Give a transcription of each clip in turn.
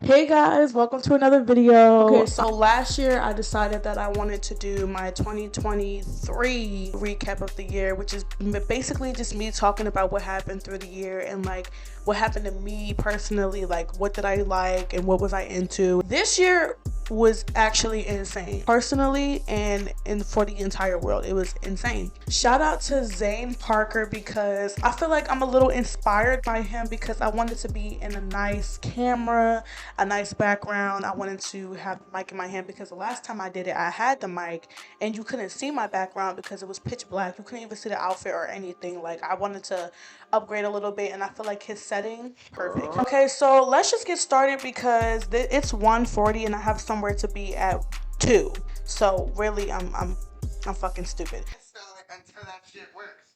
Hey guys, welcome to another video. Okay, so last year I decided that I wanted to do my 2023 recap of the year, which is basically just me talking about what happened through the year and like what happened to me personally, like what did I like and what was I into. This year was actually insane personally and for the entire world. It was insane. Shout out to Zane Parker because I feel like I'm a little inspired by him because I wanted to be in a nice camera, a nice background. I wanted to have the mic in my hand because the last time I did it I had the mic and you couldn't see my background because it was pitch black. You couldn't even see the outfit or anything. Like I wanted to upgrade a little bit and I feel like his setting perfect. Okay, so let's just get started because it's 1:40 and I have somewhere to be at 2. So really I'm fucking stupid. Until that shit works.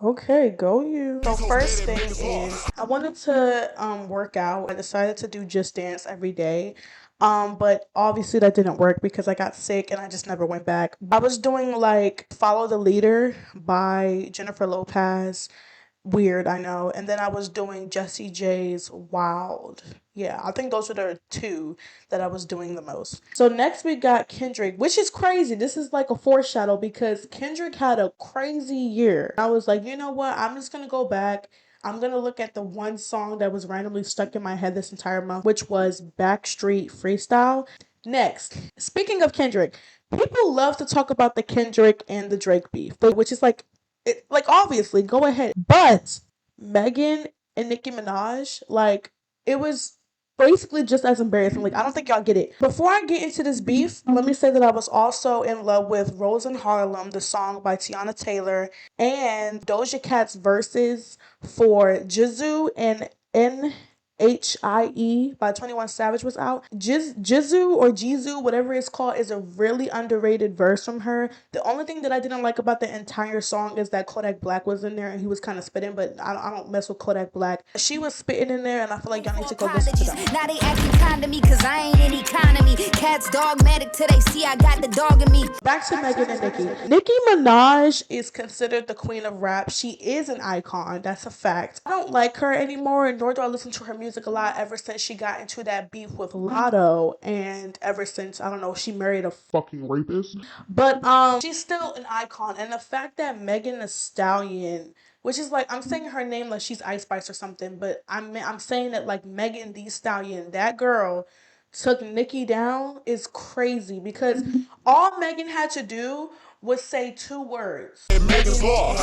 Okay, go you. So first thing is I wanted to work out. I decided to do Just Dance every day. But obviously that didn't work because I got sick and I just never went back. I was doing like Follow the Leader by Jennifer Lopez. Weird, I know. And then I was doing Jessie J's Wild. Yeah, I think those were the two that I was doing the most. So next we got Kendrick, which is crazy. This is like a foreshadow because Kendrick had a crazy year. I was like, you know what? I'm just gonna go back. I'm gonna look at the one song that was randomly stuck in my head this entire month, which was Backstreet Freestyle. Next, speaking of Kendrick, people love to talk about the Kendrick and the Drake beef, which is like obviously go ahead, but Megan and Nicki Minaj, like it was basically just as embarrassing. Like I don't think y'all get it. Before I get into this beef, let me say that I was also in love with Rose in Harlem, the song by Tiana Taylor, and Doja Cat's verses for Jizu and NHIE by 21 Savage was out. Jizu or Jizu, whatever it's called, is a really underrated verse from her. The only thing that I didn't like about the entire song is that Kodak Black was in there and he was kind of spitting, but I don't mess with Kodak Black. She was spitting in there and I feel like y'all need to go listen to that. Now they acting kind to me cause I ain't in economy. Cats dogmatic till they see I got the dog in me. Back to Megan and Nicki. Nicki Minaj is considered the queen of rap. She is an icon. That's a fact. I don't like her anymore, nor do I listen to her music a lot ever since she got into that beef with Lotto, and ever since, I don't know, she married a fucking rapist. But she's still an icon. And the fact that Megan Thee Stallion, which is like I'm saying her name like she's Ice Spice or something, but I'm saying that like Megan Thee Stallion, that girl took Nicki down is crazy because all Megan had to do was say 2 words. Megan's Law.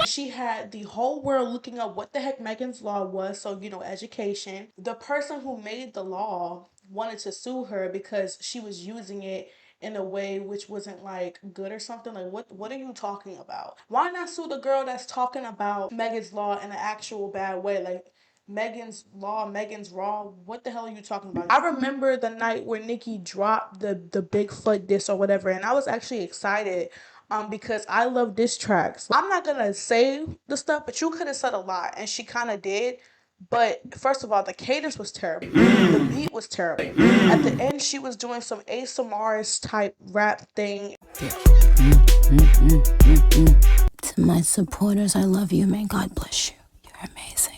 She had the whole world looking up what the heck Megan's Law was, so you know, education. The person who made the law wanted to sue her because she was using it in a way which wasn't like good or something. Like what are you talking about? Why not sue the girl that's talking about Megan's Law in an actual bad way? Like Megan's Law, Megan's Raw. What the hell are you talking about? I remember the night where Nicki dropped the Bigfoot diss or whatever, and I was actually excited because I love diss tracks. I'm not gonna say the stuff, but you could have said a lot, and she kind of did. But first of all, the cadence was terrible. The beat was terrible. At the end, she was doing some ASMR type rap thing. To my supporters, I love you. May God bless you. You're amazing.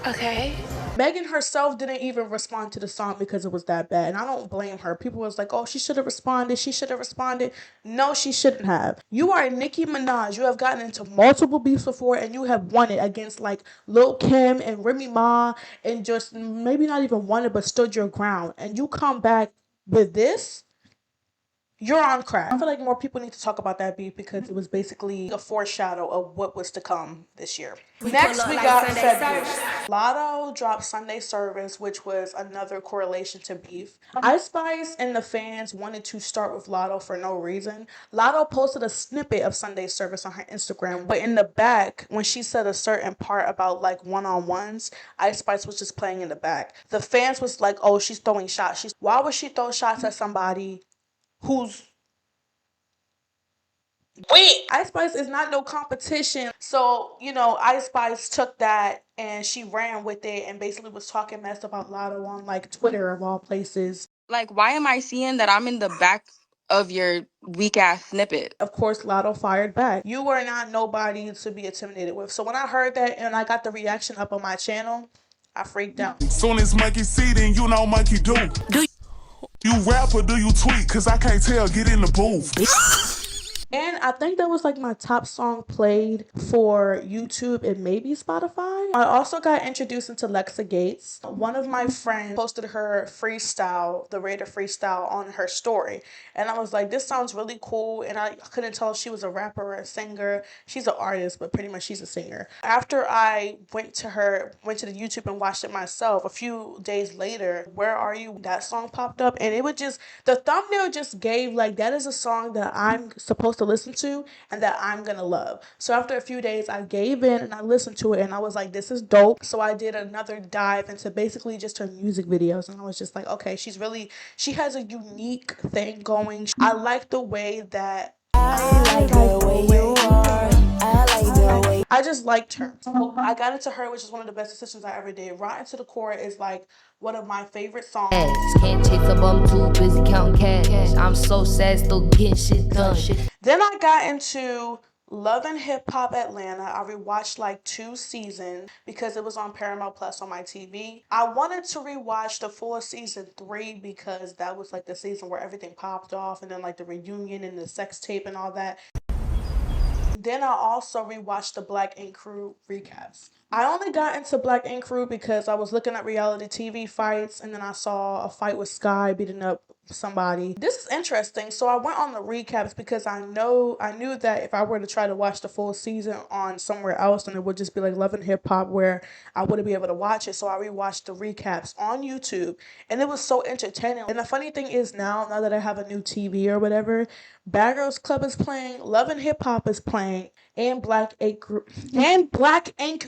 Okay. Megan herself didn't even respond to the song because it was that bad. And I don't blame her. People was like, oh, she should have responded. She should have responded. No, she shouldn't have. You are Nicki Minaj. You have gotten into multiple beefs before and you have won it against like Lil Kim and Remy Ma and just maybe not even won it but stood your ground. And you come back with this? You're on crack. I feel like more people need to talk about that beef because it was basically a foreshadow of what was to come this year. Next, we got February. Lotto dropped Sunday Service, which was another correlation to beef. Ice Spice and the fans wanted to start with Lotto for no reason. Lotto posted a snippet of Sunday Service on her Instagram, but in the back, when she said a certain part about like one-on-ones, Ice Spice was just playing in the back. The fans was like, oh, she's throwing shots. Why would she throw shots at somebody who's weak? Ice Spice is not no competition. So, you know, Ice Spice took that and she ran with it and basically was talking mess about Lotto on like Twitter of all places. Like, why am I seeing that I'm in the back of your weak ass snippet. Of course, Lotto fired back. You are not nobody to be intimidated with. So when I heard that and I got the reaction up on my channel, I freaked out. Soon as monkey see, then you know monkey do. You rap or do you tweet? Cause I can't tell, get in the booth. And I think that was like my top song played for YouTube and maybe Spotify. I also got introduced into Lexa Gates. One of my friends posted her freestyle, the Raider freestyle, on her story. And I was like, this sounds really cool. And I couldn't tell if she was a rapper or a singer. She's an artist, but pretty much she's a singer. After I went to the YouTube and watched it myself, a few days later, Where Are You? That song popped up. And it would just, the thumbnail just gave like, that is a song that I'm supposed to listen to and that I'm gonna love. So after a few days I gave in and I listened to it and I was like, this is dope. So I did another dive into basically just her music videos and I was just like, okay, she has a unique thing going. I like the way that I just liked her. So I got into her, which is one of the best decisions I ever did. Rotten to the Core is like one of my favorite songs. Can't chase a bum, too busy counting cash. I'm so sad, still getting shit done. Then I got into Love and Hip Hop Atlanta. I rewatched like 2 seasons because it was on Paramount Plus on my TV. I wanted to rewatch the full season 3 because that was like the season where everything popped off and then like the reunion and the sex tape and all that. Then I also rewatched the Black Ink Crew recaps. I only got into Black Ink Crew because I was looking at reality TV fights and then I saw a fight with Sky beating up somebody. This is interesting. So I went on the recaps because I knew that if I were to try to watch the full season on somewhere else, then it would just be like Love and Hip Hop where I wouldn't be able to watch it. So I rewatched the recaps on YouTube and it was so entertaining. And the funny thing is now that I have a new TV or whatever, Bad Girls Club is playing, Love and Hip Hop is playing, and Black Ink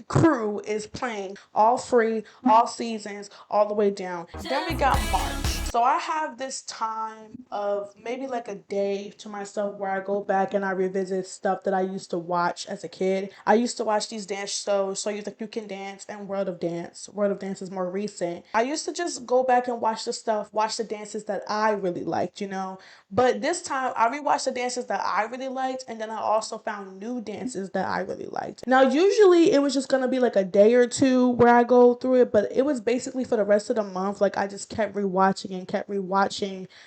Crew is playing, all free, all seasons, all the way down. Then we got March. So I have this time of maybe like a day to myself where I go back and I revisit stuff that I used to watch as a kid. I used to watch these dance shows, So You Think You Can Dance and World of Dance. World of Dance is more recent. I used to just go back and watch the dances that I really liked, you know. But this time I rewatched the dances that I really liked and then I also found new dances that I really liked. Now usually it was just gonna be like a day or two where I go through it, but it was basically for the rest of the month. Like I just kept rewatching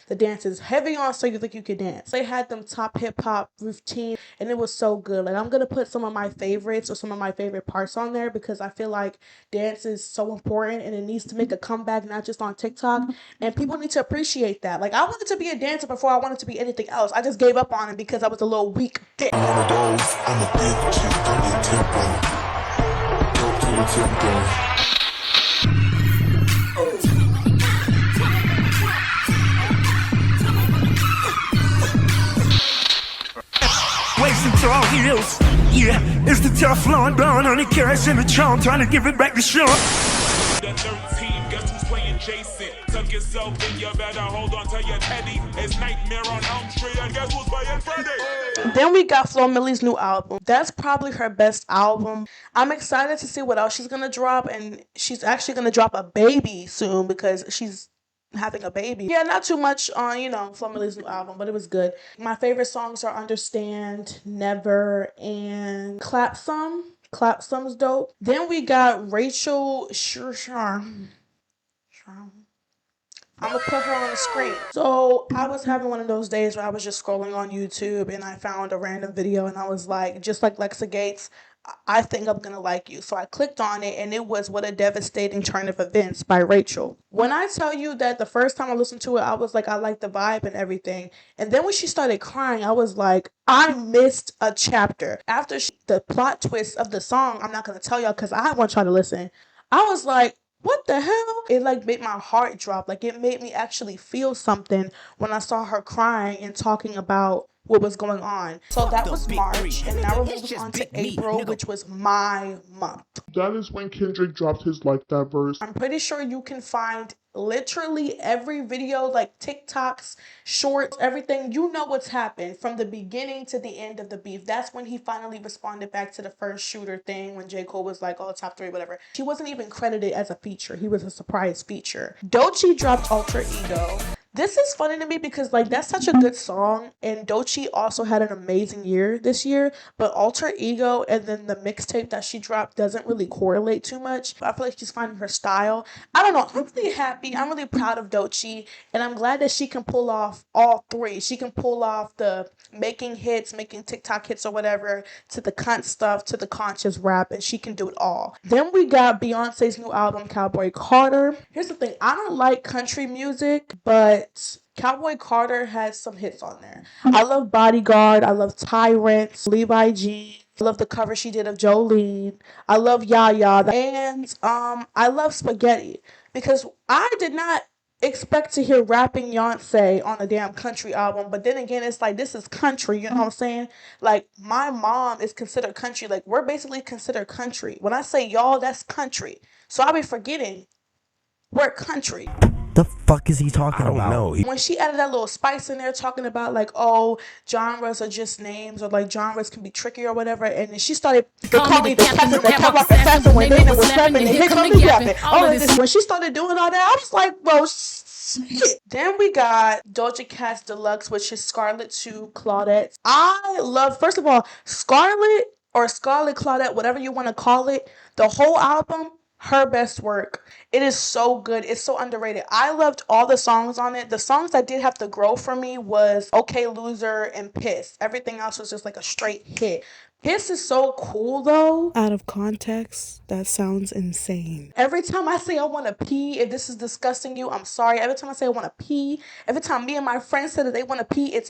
the dances. Heavy on So You Think You Can Dance. They had them top hip hop routine and it was so good. Like I'm gonna put some of my favorites or some of my favorite parts on there because I feel like dance is so important and it needs to make a comeback, not just on TikTok, and people need to appreciate that. Like I wanted to be a dancer before I wanted to be anything else. I just gave up on it because I was a little weak dick. One of those, I'm a big chick, I need tempo. Go to the tempo. Wasting tall heels, yeah, it's the Teflon blonde on the cash in the trunk, trying to give it back to Sean. The 13, guess who's playing Jason? Tuck yourself in, you better hold on to your teddy. It's Nightmare on Elm Street, and guess who's playing Freddy? Then we got Flo Millie's new album. That's probably her best album. I'm excited to see what else she's gonna drop, and she's actually gonna drop a baby soon because she's having a baby. Yeah, not too much on, Flo Millie's new album, but it was good. My favorite songs are Understand, Never, and Clap Some. Clap Some's dope. Then we got Rachel I'm gonna put her on the screen. So I was having one of those days where I was just scrolling on YouTube and I found a random video and I was like, just like Lexa Gates, I think I'm gonna like you. So I clicked on it and it was What a Devastating Turn of Events by Rachel. When I tell you that the first time I listened to it, I was like, I like the vibe and everything. And then when she started crying, I was like, I missed a chapter. After the plot twist of the song, I'm not gonna tell y'all because I want y'all to listen. I was like, what the hell? It like made my heart drop. Like it made me actually feel something when I saw her crying and talking about what was going on. So that was March, and now we're moving on to April, which was my month. That is when Kendrick dropped his Like That verse. I'm pretty sure you can find literally every video, like TikToks, shorts, everything. You know what's happened from the beginning to the end of the beef. That's when he finally responded back to the first shooter thing when J. Cole was like, oh, top 3, whatever. He wasn't even credited as a feature. He was a surprise feature. Doechii dropped Alter Ego. This is funny to me because like that's such a good song, and Doechii also had an amazing year this year. But Alter Ego and then the mixtape that she dropped doesn't really correlate too much. I feel like she's finding her style. I don't know. I'm really happy. I'm really proud of Doechii, and I'm glad that she can pull off all three. She can pull off the making hits, making TikTok hits or whatever, to the cunt stuff, to the conscious rap, and she can do it all. Then we got Beyonce's new album, Cowboy Carter. Here's the thing. I don't like country music, but Cowboy Carter has some hits on there. I love Bodyguard. I love Tyrant, Levi Jean. I love the cover she did of Jolene. I love Yaya. And I love Spaghetti. Because I did not expect to hear rapping Beyonce on a damn country album. But then again, it's like, this is country. You know what I'm saying? Like, my mom is considered country. Like, we're basically considered country. When I say y'all, that's country. So I be forgetting we're country. The fuck is he talking about? Know. When she added that little spice in there talking about like, oh, genres are just names, or like genres can be tricky or whatever, and then she started to call me the captain, the assassin when they was rapping, and here come the yapping. All of this. When she started doing all that, I was like, well, shit. Then we got Doja Cat's Deluxe, which is Scarlet to Claudette. I love, first of all, Scarlet or Scarlet Claudette, whatever you want to call it, the whole album, her best work. It is so good. It's so underrated. I loved all the songs on it. The songs that did have to grow for me was Okay Loser and Piss. Everything else was just like a straight hit. Piss is so cool though. Out of context, that sounds insane. Every time I say I want to pee, if this is disgusting you, I'm sorry. Every time I say I want to pee, every time me and my friends say that they want to pee, it's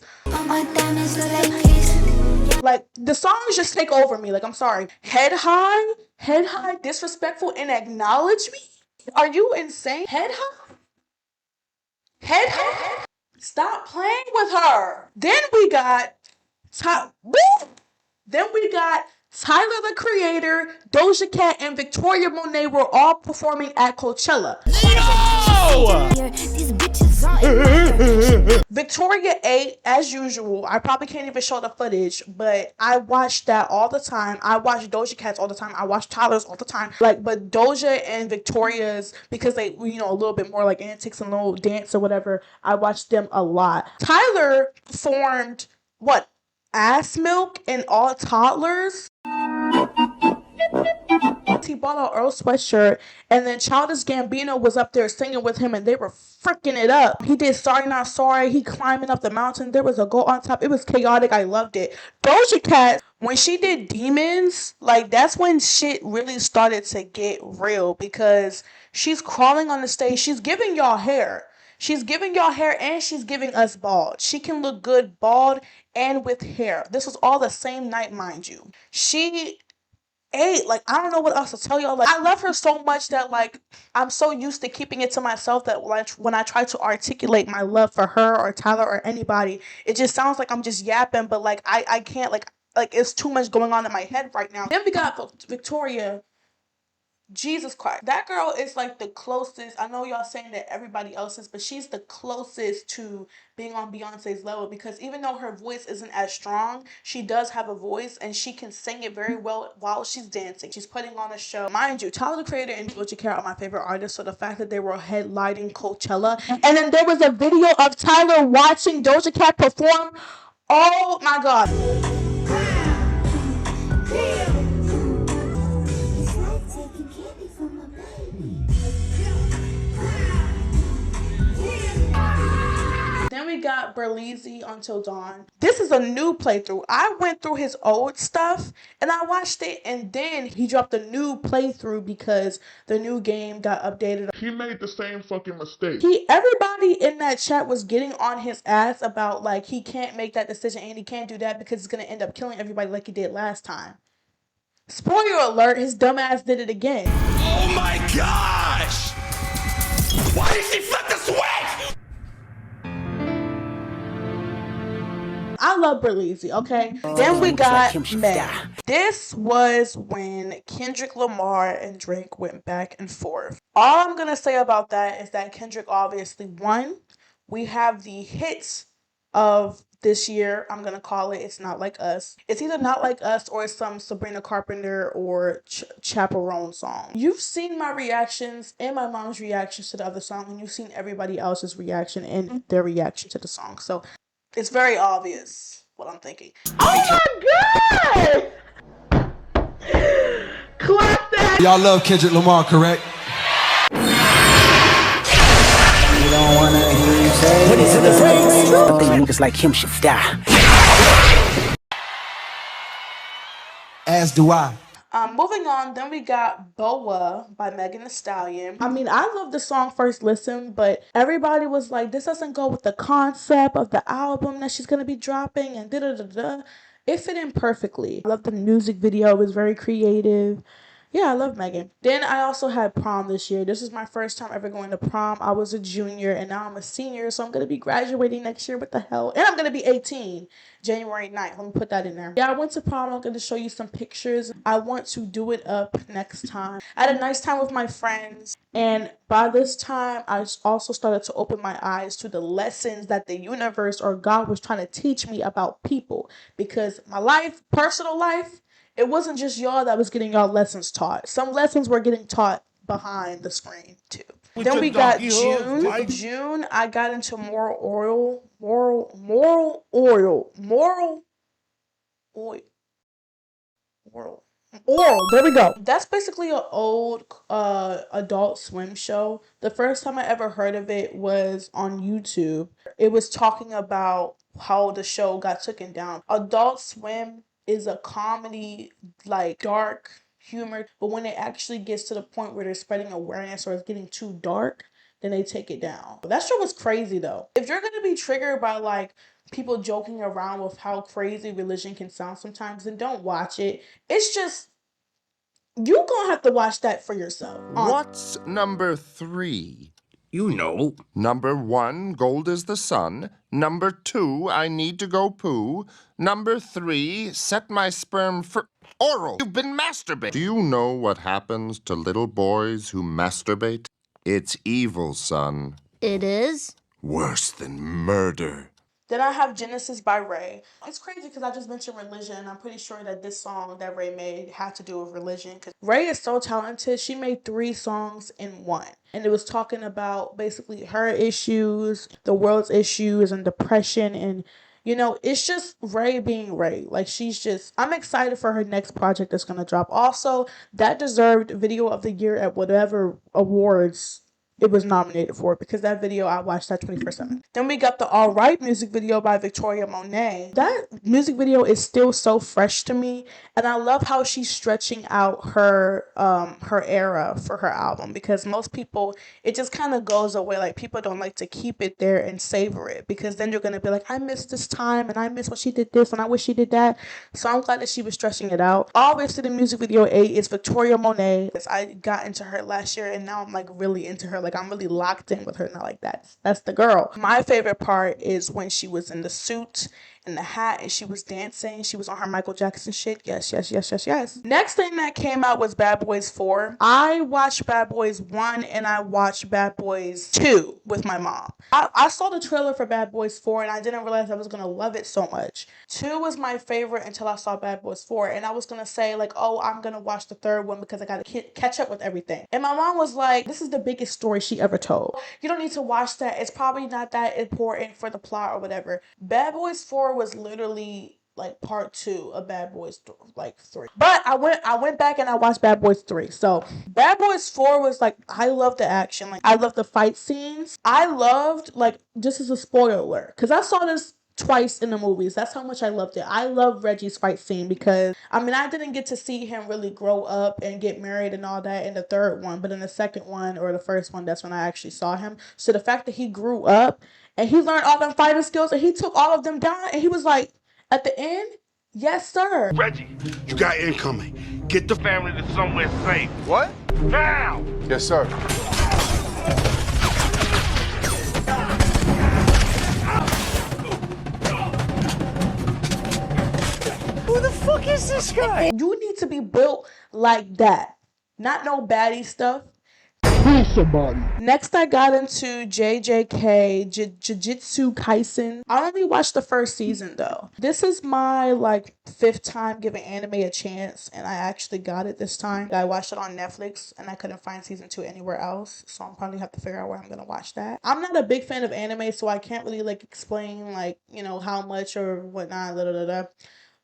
like the songs just take over me. Like, I'm sorry. Head high, disrespectful, and acknowledge me? Are you insane? Head high? Stop playing with her. Then we got Tyler, the Creator, Doja Cat, and Victoria Monet were all performing at Coachella. Victoria ate as usual. I probably can't even show the footage, but I watched that all the time. I watch Doja Cat's all the time. I watch Tyler's all the time. Like, but Doja and Victoria's, because they, you know, a little bit more like antics and little dance or whatever, I watched them a lot. Tyler formed what? Ass Milk and All Toddlers. He bought an Earl sweatshirt, and then Childish Gambino was up there singing with him, and they were freaking it up. He did Sorry Not Sorry. He climbing up the mountain. There was a goat on top. It was chaotic. I loved it. Doja Cat, when she did Demons, like, that's when shit really started to get real, because she's crawling on the stage. She's giving y'all hair. She's giving y'all hair, and she's giving us bald. She can look good bald and with hair. This was all the same night, mind you. She ate. Like, I don't know what else to tell y'all. Like, I love her so much that, like, I'm so used to keeping it to myself that when I try to articulate my love for her or Tyler or anybody, it just sounds like I'm just yapping, but, like, I can't, like, it's too much going on in my head right now. Then we got Victoria. Jesus Christ. That girl is like the closest. I know y'all saying that everybody else is, but she's the closest to being on Beyonce's level, because even though her voice isn't as strong, she does have a voice and she can sing it very well while she's dancing. She's putting on a show. Mind you, Tyler, the Creator, and Doja Cat are my favorite artists, so the fact that they were headlining Coachella, and then there was a video of Tyler watching Doja Cat perform. Oh my God. Then we got Berleezy Until Dawn. This is a new playthrough. I went through his old stuff and I watched it, and then he dropped a new playthrough because the new game got updated. He made the same fucking mistake. Everybody in that chat was getting on his ass about, like, he can't make that decision and he can't do that because it's going to end up killing everybody like he did last time. Spoiler alert, his dumb ass did it again. Oh my gosh! Why did she flip the switch? I love Berleezy, okay? Then we got Meg. This was when Kendrick Lamar and Drake went back and forth. All I'm going to say about that is that Kendrick obviously won. We have the hits of this year. I'm gonna call it It's Not Like Us. It's either Not Like Us or it's some Sabrina Carpenter or Chaperone song. You've seen my reactions and my mom's reactions to the other song, and you've seen everybody else's reaction and their reaction to the song. So it's very obvious what I'm thinking. Oh my god! Clap that! Y'all love Kendrick Lamar, correct? You don't wanna hear him say what is it, the phrase? I think niggas like him should die. As do I. Moving on, then we got Boa by Megan Thee Stallion. I mean, I love the song first listen, but everybody was like, this doesn't go with the concept of the album that she's gonna be dropping and da-da-da-da. It fit in perfectly. I love the music video. It was very creative. Yeah, I love Megan. Then I also had prom this year. This is my first time ever going to prom. I was a junior and now I'm a senior, so I'm going to be graduating next year. What the hell? And I'm going to be 18 January 9th. Let me put that in there. Yeah, I went to prom. I'm going to show you some pictures. I want to do it up next time. I had a nice time with my friends. And by this time, I also started to open my eyes to the lessons that the universe or God was trying to teach me about people. Because my life, personal life, it wasn't just y'all that was getting y'all lessons taught. Some lessons were getting taught behind the screen too. Then we got June. June, I got into moral oil. There we go. That's basically an old Adult Swim show. The first time I ever heard of it was on YouTube. It was talking about how the show got taken down. Adult Swim is a comedy, like dark humor, but when it actually gets to the point where they're spreading awareness or it's getting too dark, then they take it down. That show was crazy though. If you're gonna be triggered by like people joking around with how crazy religion can sound sometimes, then don't watch it. It's just, you gonna have to watch that for yourself. What's number 3? You know. Number 1, gold is the sun. Number 2, I need to go poo. Number 3, set my sperm for oral. You've been masturbating. Do you know what happens to little boys who masturbate? It's evil, son. It is? Worse than murder. Then I have Genesis by Ray. It's crazy because I just mentioned religion, and I'm pretty sure that this song that Ray made had to do with religion. Because Ray is so talented. She made 3 songs in one. And it was talking about basically her issues, the world's issues, and depression. And, you know, it's just Ray being Ray. Like, I'm excited for her next project that's going to drop. Also, that deserved Video of the Year at whatever awards it was nominated for, because that video, I watched that 24/7. Then we got the All Right music video by Victoria Monét. That music video is still so fresh to me, and I love how she's stretching out her era for her album, because most people, it just kind of goes away. Like, people don't like to keep it there and savor it, because then you're going to be like, I miss this time, and I miss when she did this, and I wish she did that. So I'm glad that she was stretching it out. Obviously, the music video 8 is Victoria Monét. I got into her last year, and now I'm like really into her. Like, I'm really locked in with her now. Like, that's the girl. My favorite part is when she was in the suit and the hat and she was dancing. She was on her Michael Jackson shit. Yes. Next thing that came out was Bad Boys 4. I watched Bad Boys 1 and I watched Bad Boys 2 with my mom. I saw the trailer for Bad Boys 4 and I didn't realize I was going to love it so much. 2 was my favorite until I saw Bad Boys 4, and I was going to say like, oh, I'm going to watch the third one because I got to catch up with everything. And my mom was like, this is the biggest story she ever told. You don't need to watch that. It's probably not that important for the plot or whatever. Bad Boys 4 was literally like part 2 of Bad Boys 3. But I went back and I watched Bad Boys 3. So Bad Boys 4 was like, I love the action. Like, I love the fight scenes. I loved, like, just as a spoiler alert, because I saw this twice in the movies. That's how much I loved it. I love Reggie's fight scene because, I mean, I didn't get to see him really grow up and get married and all that in the third one, but in the second one or the first one, that's when I actually saw him. So the fact that he grew up and he learned all them fighting skills and he took all of them down, and he was like, at the end, yes, sir. Reggie, you got incoming. Get the family to somewhere safe. What? Now! Yes, sir. Who the fuck is this guy? You need to be built like that. Not no baddie stuff. kill somebody. Next, I got into JJK, Jujutsu Kaisen. I only watched the first season though. This is my like 5th time giving anime a chance, and I actually got it this time. I watched it on Netflix, and I couldn't find season 2 anywhere else, so I'm probably have to figure out where I'm gonna watch that. I'm not a big fan of anime, so I can't really like explain like how much or whatnot,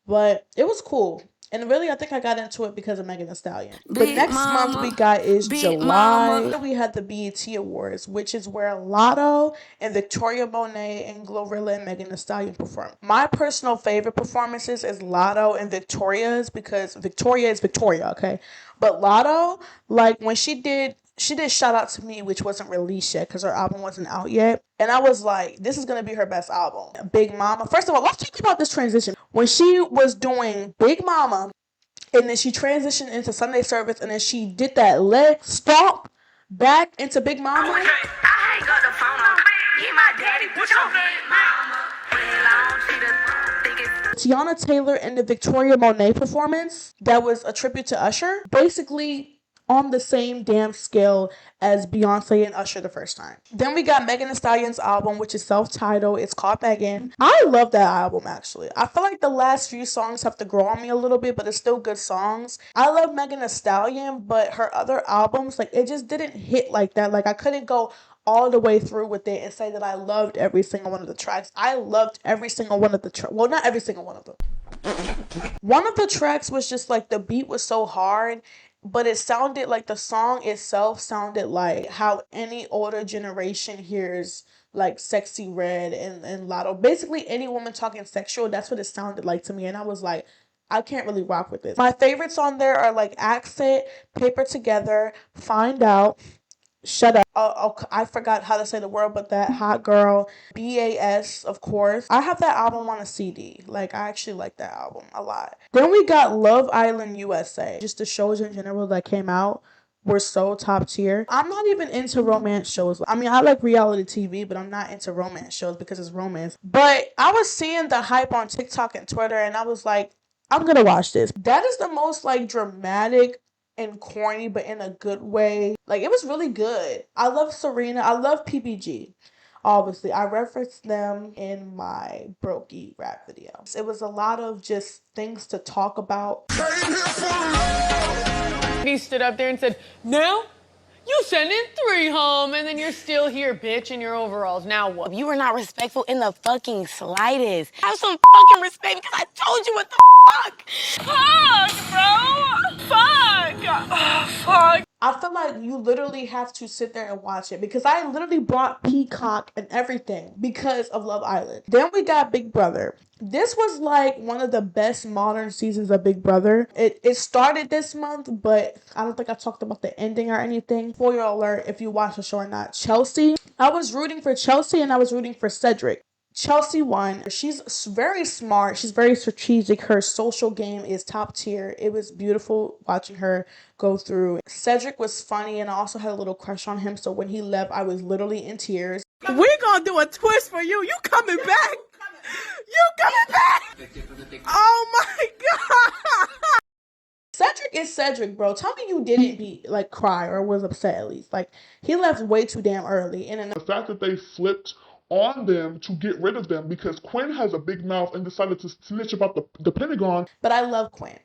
but it was cool. And really, I think I got into it because of Megan Thee Stallion. The next month we got is July. We had the BET Awards, which is where Lotto and Victoria Monet and Glorilla and Megan Thee Stallion perform. My personal favorite performances is Lotto and Victoria's because Victoria is Victoria, okay? But Lotto, like when she did Shout Out to Me, which wasn't released yet because her album wasn't out yet. And I was like, this is going to be her best album. Big Mama. First of all, let's talk about this transition. When she was doing Big Mama, and then she transitioned into Sunday Service, and then she did that leg stomp back into Big Mama. I ain't got the phone on. Get my daddy, put your Big Mama. Tiana Taylor and the Victoria Monet performance that was a tribute to Usher. Basically, on the same damn scale as Beyoncé and Usher the first time. Then we got Megan Thee Stallion's album, which is self-titled. It's called Megan. I love that album, actually. I feel like the last few songs have to grow on me a little bit, but it's still good songs. I love Megan Thee Stallion, but her other albums, like, it just didn't hit like that. Like, I couldn't go all the way through with it and say that I loved every single one of the tracks. I loved every single one of the tracks. Well, not every single one of them. One of the tracks was just like the beat was so hard, but it sounded like the song itself sounded like how any older generation hears like Sexy Red and Lotto. Basically, any woman talking sexual, that's what it sounded like to me. And I was like, I can't really rock with this. My favorites on there are like Accent, Paper Together, Find Out, Shut Up. I forgot how to say the word, but that Hot Girl, BAS, of course. I have that album on a CD. Like, I actually like that album a lot. Then we got Love Island USA. Just the shows in general that came out were so top tier. I'm not even into romance shows. I mean, I like reality TV, but I'm not into romance shows because it's romance. But I was seeing the hype on TikTok and Twitter, and I was like, I'm gonna watch this. That is the most like dramatic and corny, but in a good way. Like, it was really good. I love Serena. I love PPG. Obviously, I referenced them in my Brokey rap video. It was a lot of just things to talk about. He stood up there and said, "Now, you send in 3 home, and then you're still here, bitch, in your overalls. Now what?" You were not respectful in the fucking slightest. Have some fucking respect because I told you what the fuck. Fuck, bro. Fuck. Oh, fuck. I feel like you literally have to sit there and watch it because I literally bought Peacock and everything because of Love Island. Then we got Big Brother. This was like one of the best modern seasons of Big Brother. It started this month, but I don't think I talked about the ending or anything. Spoiler alert if you watch the show or not. Chelsea. I was rooting for Chelsea and I was rooting for Cedric. Chelsea won. She's very smart. She's very strategic. Her social game is top tier. It was beautiful watching her go through. Cedric was funny and I also had a little crush on him. So when he left, I was literally in tears. We're gonna do a twist for you. You coming back? You coming back? Oh my God. Cedric is Cedric, bro. Tell me you didn't cry or was upset at least. Like, he left way too damn early. And The fact that they flipped on them to get rid of them because Quinn has a big mouth and decided to snitch about the Pentagon. But I love Quinn.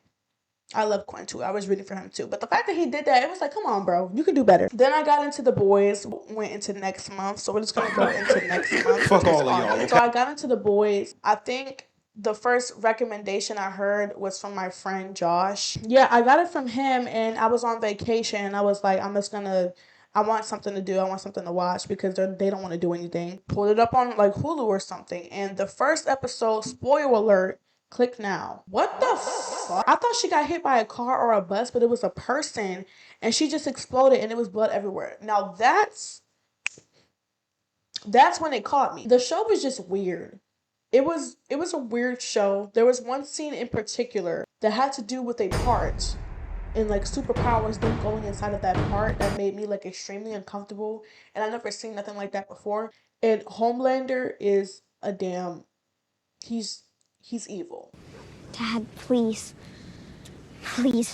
I love Quinn too. I was rooting for him too. But the fact that he did that, it was like, come on, bro. You can do better. Then I got into The Boys, went into next month. So we're just going to go into next month. Fuck all of y'all. So I got into The Boys. I think the first recommendation I heard was from my friend Josh. Yeah, I got it from him and I was on vacation. And I was like, I want something to do. I want something to watch because they don't want to do anything. Pulled it up on like Hulu or something. And the first episode, spoiler alert, click now. What the fuck? I thought she got hit by a car or a bus, but it was a person and she just exploded and it was blood everywhere. Now that's when it caught me. The show was just weird. It was a weird show. There was one scene in particular that had to do with a part and like superpowers then going inside of that part that made me like extremely uncomfortable. And I never seen nothing like that before. And Homelander is a damn, he's evil. Dad, please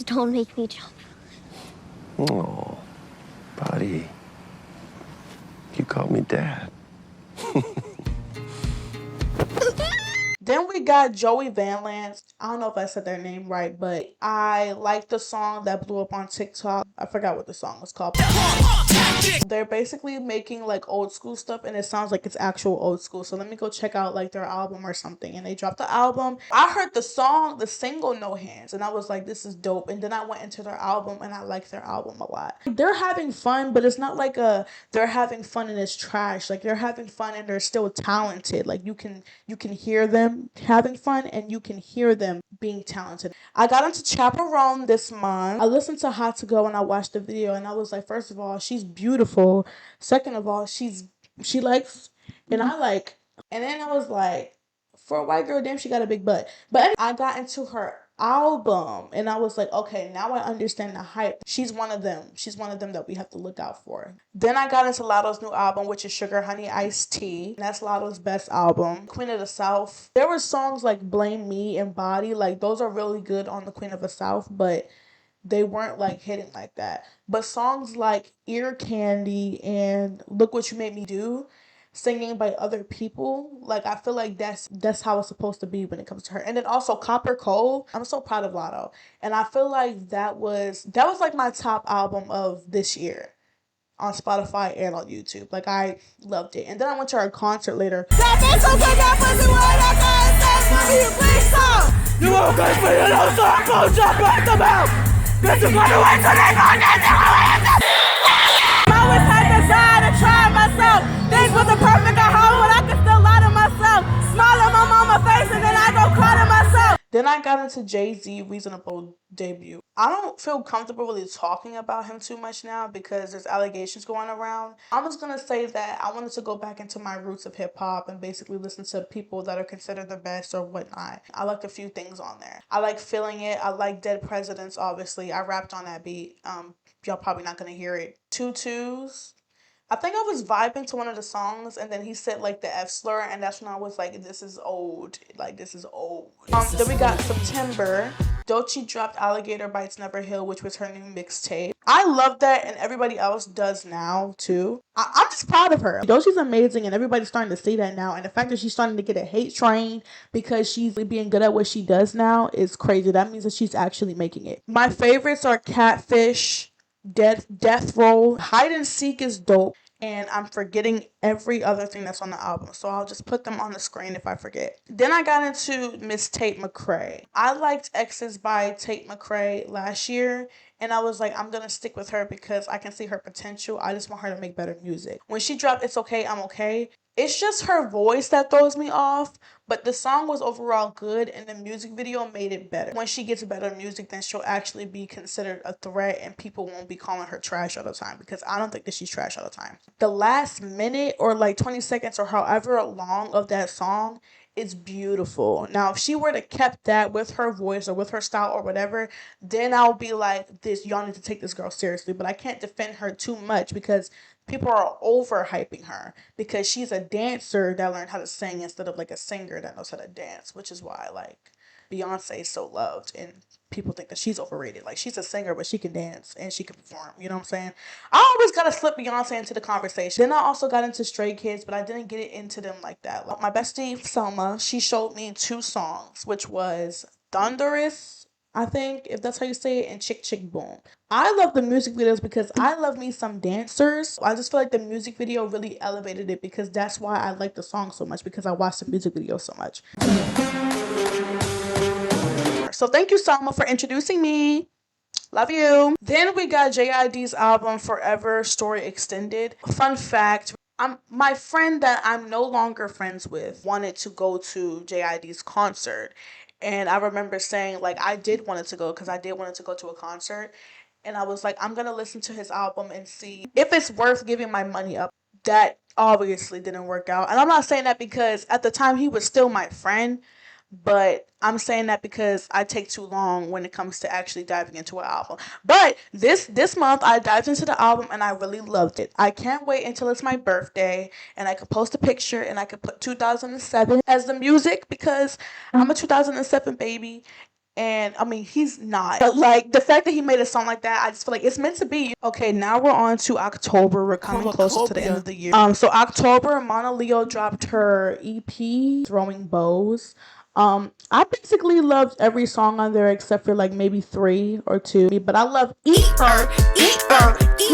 don't make me jump. Oh, Buddy, you called me dad. Then we got Joey Van Lance. I don't know if I said their name right, but I like the song that blew up on TikTok. I forgot what the song was called. They're basically making like old school stuff and it sounds like it's actual old school. So let me go check out like their album or something. And they dropped the album. I heard the song, the single No Hands, and I was like, this is dope. And then I went into their album and I liked their album a lot. They're having fun, but it's not like they're having fun and it's trash. Like they're having fun and they're still talented. Like you can hear them having fun and you can hear them being talented. I got into Chaperone this month. I listened to Hot to Go and I watched the video and I was like, first of all, she's beautiful. Second of all, she likes and I like. And then I was like, for a white girl, damn, she got a big butt. But I got into her album and I was like, okay, now I understand the hype. She's one of them. She's one of them that we have to look out for. Then I got into Lotto's new album, which is Sugar Honey Iced Tea. That's Lotto's best album. Queen of the South. There were songs like Blame Me and Body. Like those are really good on the Queen of the South, but they weren't like hitting like that. But songs like Ear Candy and Look What You Made Me Do, singing by other people, like I feel like that's how it's supposed to be when it comes to her. And then also Copper Cole, I'm so proud of Lotto, and I feel like that was like my top album of this year on Spotify and on YouTube. Like I loved it. And then I went to her concert later. You won't catch me in a circle, jump at the mouth. Bitch, you gotta wait till they go down. I always had to try to try myself. Things wasn't perfect at home, but I could still lie to myself. Smile on my mama's face and then I go cry to myself. Then I got into Jay-Z Reasonable debut. I don't feel comfortable really talking about him too much now because there's allegations going around. I'm just going to say that I wanted to go back into my roots of hip-hop and basically listen to people that are considered the best or whatnot. I liked a few things on there. I like Feeling It. I like Dead Presidents, obviously. I rapped on that beat. Y'all probably not going to hear it. Tutus. I think I was vibing to one of the songs and then he said like the F slur and that's when I was like, this is old. Like this is old. Then we got September. Doechii dropped Alligator Bites Never Heal, which was her new mixtape. I love that and everybody else does now too. I'm just proud of her. Doechii's amazing and everybody's starting to see that now. And the fact that she's starting to get a hate train because she's being good at what she does now is crazy. That means that she's actually making it. My favorites are Catfish, Death Roll, Hide and Seek is dope, and I'm forgetting every other thing that's on the album, so I'll just put them on the screen if I forget. Then I got into Miss Tate McRae. I liked Exes by Tate McRae last year, and I was like, I'm gonna stick with her because I can see her potential. I just want her to make better music. When she dropped It's Okay, I'm Okay, it's just her voice that throws me off, but the song was overall good and the music video made it better. When she gets better music, then she'll actually be considered a threat and people won't be calling her trash all the time because I don't think that she's trash all the time. The last minute or like 20 seconds or however long of that song is beautiful. Now, if she were to kept that with her voice or with her style or whatever, then I'll be like, this, y'all need to take this girl seriously, but I can't defend her too much because people are overhyping her because she's a dancer that learned how to sing instead of like a singer that knows how to dance, which is why like Beyoncé is so loved and people think that she's overrated. Like she's a singer, but she can dance and she can perform. You know what I'm saying? I always gotta slip Beyonce into the conversation. Then I also got into Stray Kids, but I didn't get it into them like that. Like my bestie Selma, she showed me 2 songs, which was Thunderous, I think, if that's how you say it, and Chick Chick Boom. I love the music videos because I love me some dancers. I just feel like the music video really elevated it because that's why I like the song so much, because I watched the music video so much. So thank you, Selma, for introducing me. Love you. Then we got JID's album Forever Story Extended. Fun fact, my friend that I'm no longer friends with wanted to go to JID's concert. And I remember saying, like, I did want to go because I did want to go to a concert. And I was like, I'm going to listen to his album and see if it's worth giving my money up. That obviously didn't work out. And I'm not saying that because at the time he was still my friend. But I'm saying that because I take too long when it comes to actually diving into an album. But this month I dived into the album and I really loved it. I can't wait until it's my birthday and I could post a picture and I could put 2007 as the music because I'm a 2007 baby. And I mean, he's not. But like the fact that he made a song like that, I just feel like it's meant to be. Okay, now we're on to October. We're coming closer to the end of the year. So October, Mauna Leo dropped her EP, Throwing Bows. I basically loved every song on there except for like maybe 3 or 2. But I love Eat Her.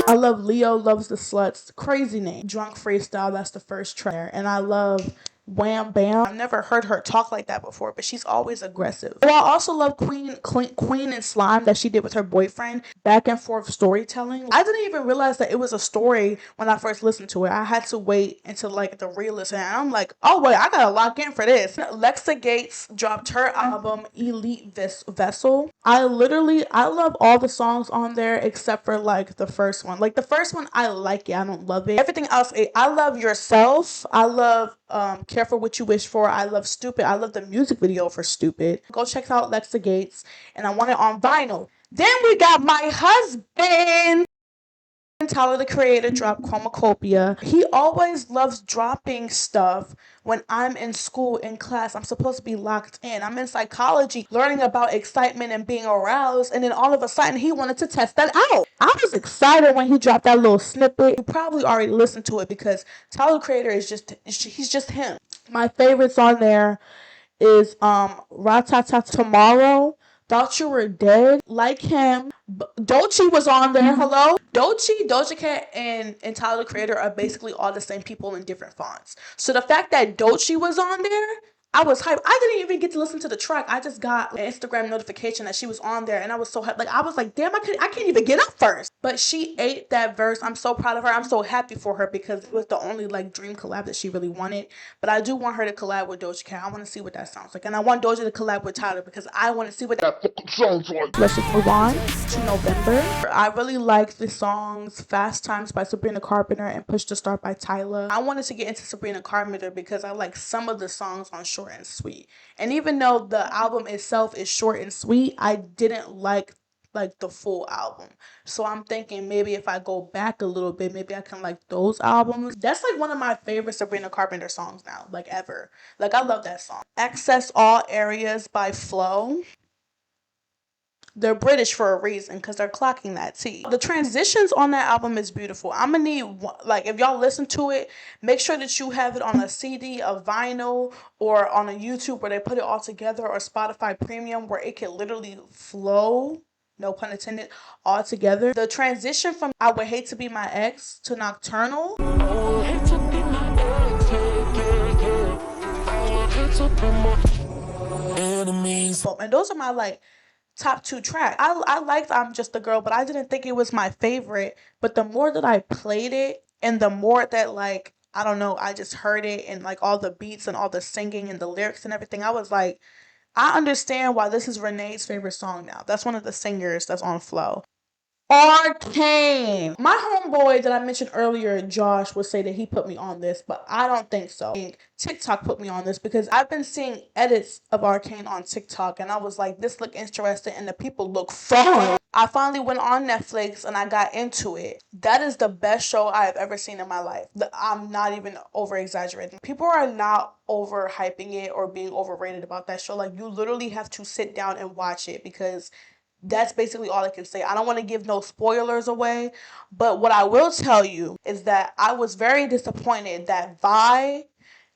I love Leo Loves the Sluts. Crazy name. Drunk Freestyle. That's the first track. And I love Wham Bam. I've never heard her talk like that before, but she's always aggressive. Oh, I also love Queen and Slime that she did with her boyfriend. Back and forth storytelling. I didn't even realize that it was a story when I first listened to it. I had to wait until like the re-listen. And I'm like, oh wait, I gotta lock in for this. Lexa Gates dropped her album Elite Vessel. I love all the songs on there except for like the first one. Like the first one, I like it. I don't love it. Everything else, I love Yourself. I love Careful What You Wish For. I love Stupid. I love the music video for Stupid. Go check out Lexa Gates, and I want it on vinyl. Then we got my husband. Tyler the Creator dropped Chromacopia. He always loves dropping stuff when I'm in school, in class. I'm supposed to be locked in. I'm in psychology, learning about excitement and being aroused, and then all of a sudden he wanted to test that out. I was excited when he dropped that little snippet. You probably already listened to it because Tyler the Creator he's just him. My favorites on there is Ratata Tomorrow, Thought You Were Dead, Like Him. Doechii was on there. Hello? Doechii, Doja Cat, and Tyler the Creator are basically all the same people in different fonts. So the fact that Doechii was on there, I was hyped. I didn't even get to listen to the track. I just got an Instagram notification that she was on there, and I was so hyped. Like, I was like, damn, I can't even get up first. But she ate that verse. I'm so proud of her. I'm so happy for her because it was the only like dream collab that she really wanted. But I do want her to collab with Doja Cat. I want to see what that sounds like. And I want Doja to collab with Tyler because I want to see what that sounds like. Let's just move on to November. I really like the songs Fast Times by Sabrina Carpenter and Push to Start by Tyler. I wanted to get into Sabrina Carpenter because I like some of the songs on Short and Sweet. And even though the album itself is short and sweet, I didn't like the full album. So I'm thinking maybe if I go back a little bit, maybe I can like those albums. That's like one of my favorite Sabrina Carpenter songs now, like ever. Like I love that song. Access All Areas by Flo. They're British for a reason because they're clocking that T. The transitions on that album is beautiful. I'm gonna need, like, if y'all listen to it, make sure that you have it on a CD, a vinyl, or on a YouTube where they put it all together, or Spotify Premium where it can literally flow, no pun intended, all together. The transition from I Would Hate to Be My Ex to Nocturnal. And those are my like top 2 tracks. I liked I'm Just a Girl, but I didn't think it was my favorite. But the more that I played it and the more that like, I don't know, I just heard it and like all the beats and all the singing and the lyrics and everything, I was like, I understand why this is Renee's favorite song now. That's one of the singers that's on Flow. Arcane. My homeboy that I mentioned earlier, Josh, would say that he put me on this, but I don't think so. I think TikTok put me on this because I've been seeing edits of Arcane on TikTok and I was like, this look interesting and the people look fun. I finally went on Netflix and I got into it. That is the best show I have ever seen in my life. I'm not even over exaggerating. People are not overhyping it or being overrated about that show. Like, you literally have to sit down and watch it because that's basically all I can say. I don't want to give no spoilers away, but what I will tell you is that I was very disappointed that Vi,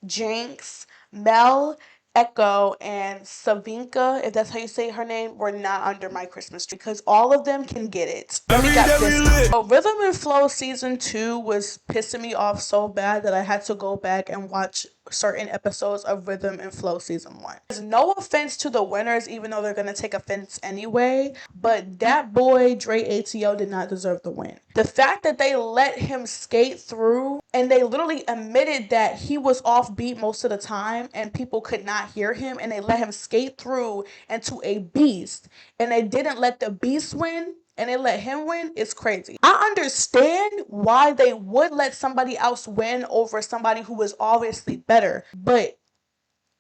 Jinx, Mel, Echo, and Savinka, if that's how you say her name, were not under my Christmas tree because all of them can get it. Let me get this. So Rhythm and Flow season 2 was pissing me off so bad that I had to go back and watch certain episodes of Rhythm and Flow season 1. There's no offense to the winners, even though they're gonna take offense anyway, but that boy Dre ATO did not deserve the win. The fact that they let him skate through and they literally admitted that he was off beat most of the time and people could not hear him, and they let him skate through into a beast, and they didn't let the beast win and they let him win, is crazy. I understand why they would let somebody else win over somebody who was obviously better, but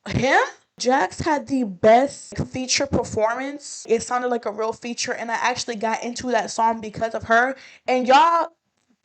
him? Jax had the best feature performance. It sounded like a real feature, and I actually got into that song because of her. And y'all,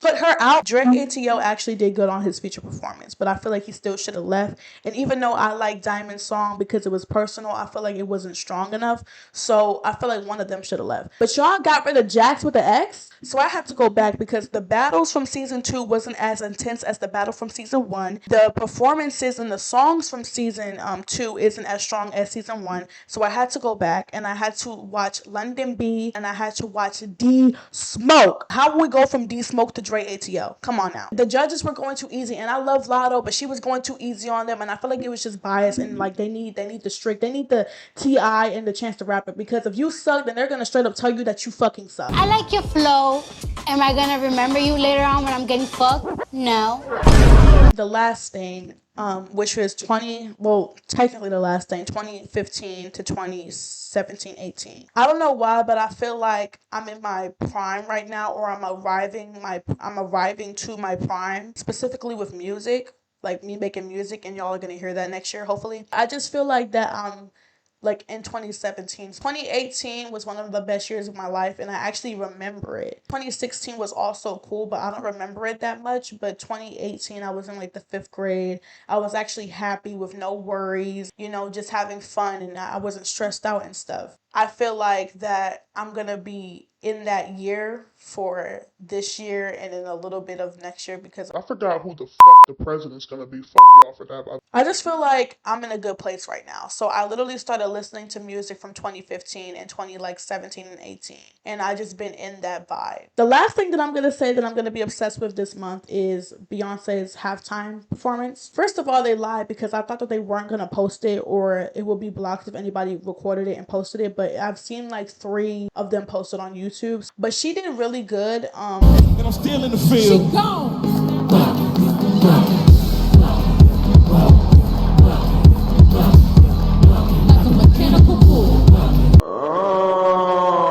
put her out. Drake ATO actually did good on his feature performance, but I feel like he still should have left. And even though I like Diamond's song because it was personal, I feel like it wasn't strong enough. So I feel like one of them should have left. But y'all got rid of Jax with the X. So I had to go back because the battles from season 2 wasn't as intense as the battle from season 1. The performances and the songs from season 2 isn't as strong as season 1. So I had to go back and I had to watch London B and I had to watch D Smoke. How will we go from D Smoke to Dre ATO? Come on now. The judges were going too easy, and I love Lotto, but she was going too easy on them, and I feel like it was just biased, and like they need the strict, they need the TI and the Chance the Rapper, because if you suck, then they're gonna straight up tell you that you fucking suck. I like your flow. Am I gonna remember you later on when I'm getting fucked? No. The last thing, which was technically the last thing, 2015 to 2017, 18. I don't know why, but I feel like I'm in my prime right now, or I'm arriving to my prime, specifically with music, like me making music, and y'all are gonna hear that next year, hopefully. I just feel like that like in 2017. 2018 was one of the best years of my life, and I actually remember it. 2016 was also cool, but I don't remember it that much. But 2018, I was in like the 5th grade. I was actually happy with no worries, just having fun, and I wasn't stressed out and stuff. I feel like that I'm gonna be in that year for this year and in a little bit of next year, because I forgot who the fuck the president's gonna be. Fuck y'all for that. I just feel like I'm in a good place right now. So I literally started listening to music from 2015 and 2017 and 18. And I just been in that vibe. The last thing that I'm going to say that I'm going to be obsessed with this month is Beyonce's halftime performance. First of all, they lied because I thought that they weren't going to post it, or it would be blocked if anybody recorded it and posted it. But I've seen like 3 of them posted on YouTube. But she did really good. And I'm still in the field. She gone.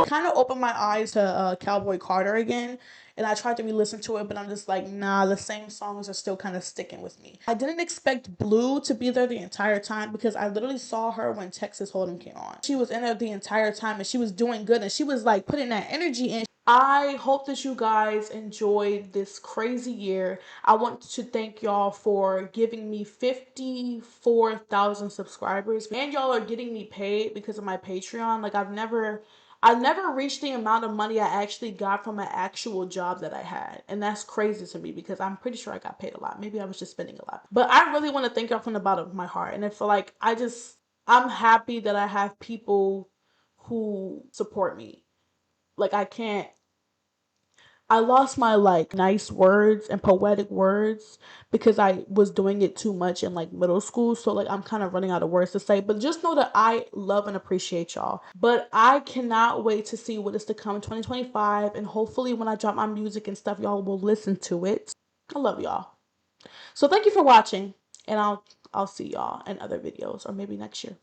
Kind of opened my eyes to Cowboy Carter again, and I tried to re-listen to it, but I'm just like, nah, the same songs are still kind of sticking with me. I didn't expect Blue to be there the entire time, because I literally saw her when Texas Hold'em came on. She was in there the entire time, and she was doing good, and she was like putting that energy in. I hope that you guys enjoyed this crazy year. I want to thank y'all for giving me 54,000 subscribers, and y'all are getting me paid because of my Patreon. Like I never reached the amount of money I actually got from an actual job that I had. And that's crazy to me, because I'm pretty sure I got paid a lot. Maybe I was just spending a lot. But I really want to thank y'all from the bottom of my heart. And I feel like I'm happy that I have people who support me. Like I lost my like nice words and poetic words because I was doing it too much in like middle school. So like I'm kind of running out of words to say, but just know that I love and appreciate y'all. But I cannot wait to see what is to come in 2025, and hopefully when I drop my music and stuff, y'all will listen to it. I love y'all. So thank you for watching, and I'll see y'all in other videos, or maybe next year.